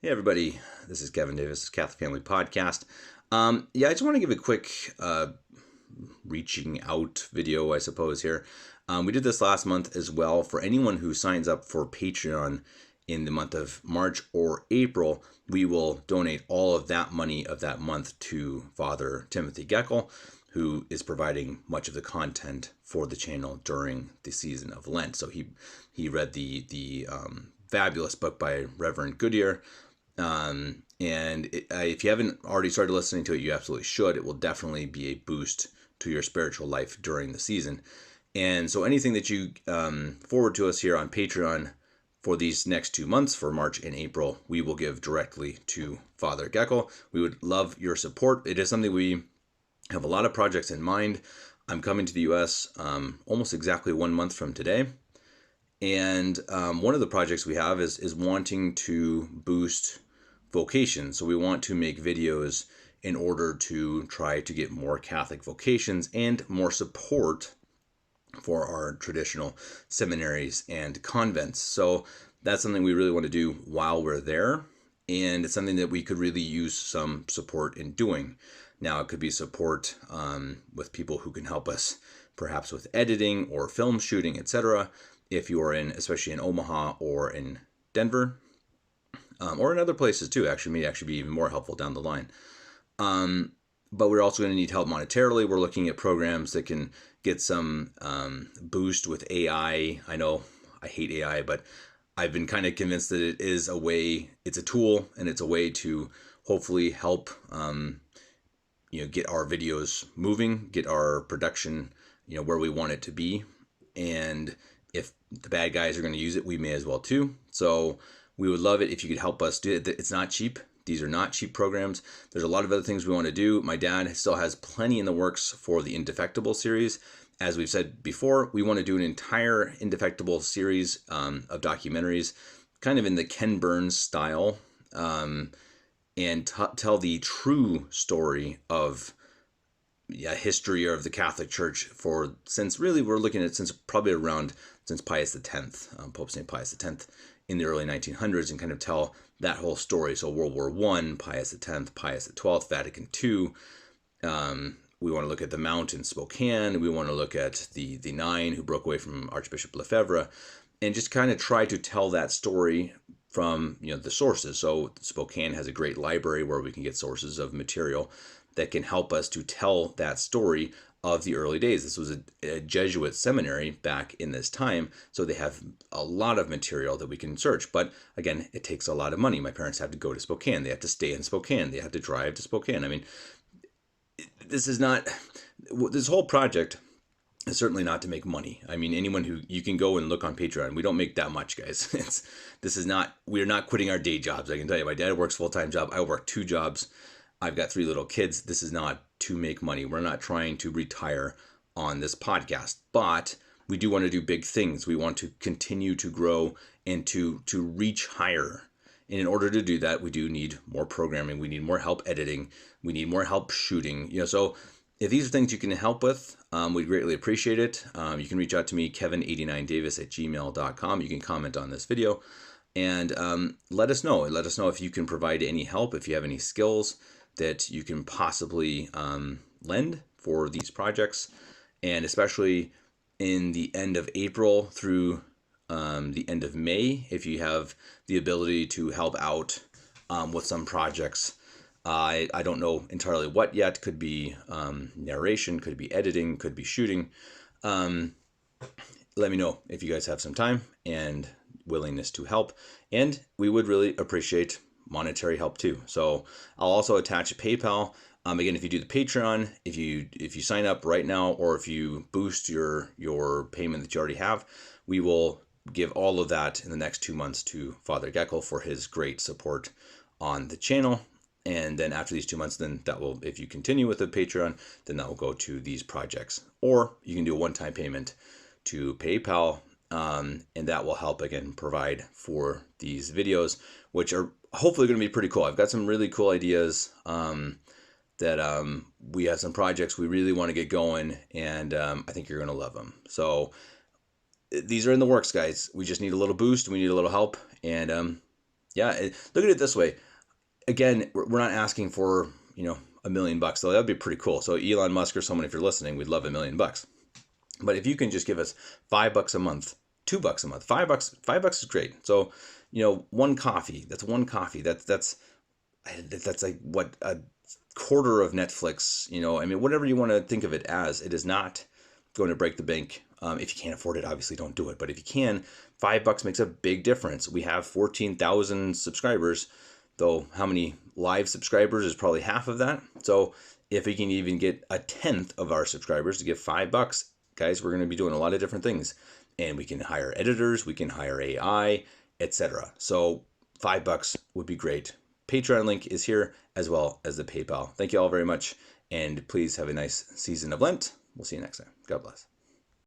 Hey everybody, this is Kevin Davis, Catholic Family Podcast. I just want to give a quick reaching out video, I suppose, here. We did this last month as well. For anyone who signs up for Patreon in the month of March or April, we will donate all of that money of that month to Father Timothy Gekcko, who is providing much of the content for the channel during the season of Lent. So he read the fabulous book by Reverend Goodyear. If you haven't already started listening to it, you absolutely should. It will definitely be a boost to your spiritual life during the season. And so anything that you forward to us here on Patreon for these next 2 months, for March and April, we will give directly to Father Gekcko. We would love your support. It is something we have a lot of projects in mind. I'm coming to the U.S. Almost exactly 1 month from today. And one of the projects we have is wanting to boost vocations. So we want to make videos in order to try to get more Catholic vocations and more support for our traditional seminaries and convents. So that's something we really want to do while we're there. And it's something that we could really use some support in doing. Now, it could be support with people who can help us perhaps with editing or film shooting, etc. If you are especially in Omaha or in Denver, or in other places too, may actually be even more helpful down the line. But we're also going to need help monetarily. We're looking at programs that can get some boost with AI. I know I hate AI, but I've been kind of convinced that it is a way, it's a tool, and it's a way to hopefully help get our videos moving, get our production where we want it to be. And if the bad guys are going to use it, we may as well too. So we would love it if you could help us do it. It's not cheap. These are not cheap programs. There's a lot of other things we want to do. My dad still has plenty in the works for the Indefectible series. As we've said before, we want to do an entire Indefectible series of documentaries, kind of in the Ken Burns style, and tell the true story of history of the Catholic Church since Pius X, Pope St. Pius X in the early 1900s, and kind of tell that whole story. So World War I, Pius X, Pius XII, Vatican II. We want to look at the Mount in Spokane. We want to look at the Nine who broke away from Archbishop Lefebvre, and just kind of try to tell that story from the sources. So Spokane has a great library where we can get sources of material that can help us to tell that story of the early days. This was a Jesuit seminary back in this time, so they have a lot of material that we can search. But again, it takes a lot of money. My parents have to go to Spokane. They have to stay in Spokane. They have to drive to Spokane. I mean, this whole project is certainly not to make money. I mean, anyone who, you can go and look on Patreon. We don't make that much, guys. We're not quitting our day jobs. I can tell you, my dad works full-time job. I work 2 jobs. I've got 3 little kids. This is not to make money. We're not trying to retire on this podcast, but we do want to do big things. We want to continue to grow and to reach higher. And in order to do that, we do need more programming. We need more help editing. We need more help shooting. So if these are things you can help with, we'd greatly appreciate it. You can reach out to me, kevin89davis@gmail.com. You can comment on this video and let us know. Let us know if you can provide any help, if you have any skills that you can possibly lend for these projects, and especially in the end of April through the end of May, if you have the ability to help out with some projects. I don't know entirely what yet. Could be narration, could be editing, could be shooting. Let me know if you guys have some time and willingness to help, and we would really appreciate monetary help too. So I'll also attach a PayPal. Again, if you do the Patreon, if you sign up right now, or if you boost your payment that you already have, we will give all of that in the next 2 months to Father Gekcko for his great support on the channel. And then after these 2 months, then that will, if you continue with the Patreon, then that will go to these projects. Or you can do a one-time payment to PayPal, and that will help, again, provide for these videos, which are hopefully going to be pretty cool. I've got some really cool ideas that we have some projects we really want to get going, and I think you're going to love them. So these are in the works, guys. We just need a little boost. We need a little help, and Yeah, look at it this way. Again, we're not asking for, $1 million, though that'd be pretty cool. So Elon Musk or someone, if you're listening, we'd love $1 million. But if you can just give us $5 a month, $2 a month, $5 is great. So, one coffee, that's one coffee. That's like what, a quarter of Netflix, I mean, whatever you want to think of it as, it is not going to break the bank. If you can't afford it, obviously don't do it. But if you can, $5 makes a big difference. We have 14,000 subscribers, though how many live subscribers is probably half of that. So if we can even get a tenth of our subscribers to give $5, guys, we're going to be doing a lot of different things. And we can hire editors, we can hire AI, etc. So $5 would be great. Patreon link is here, as well as the PayPal. Thank you all very much, and please have a nice season of Lent. We'll see you next time. God bless.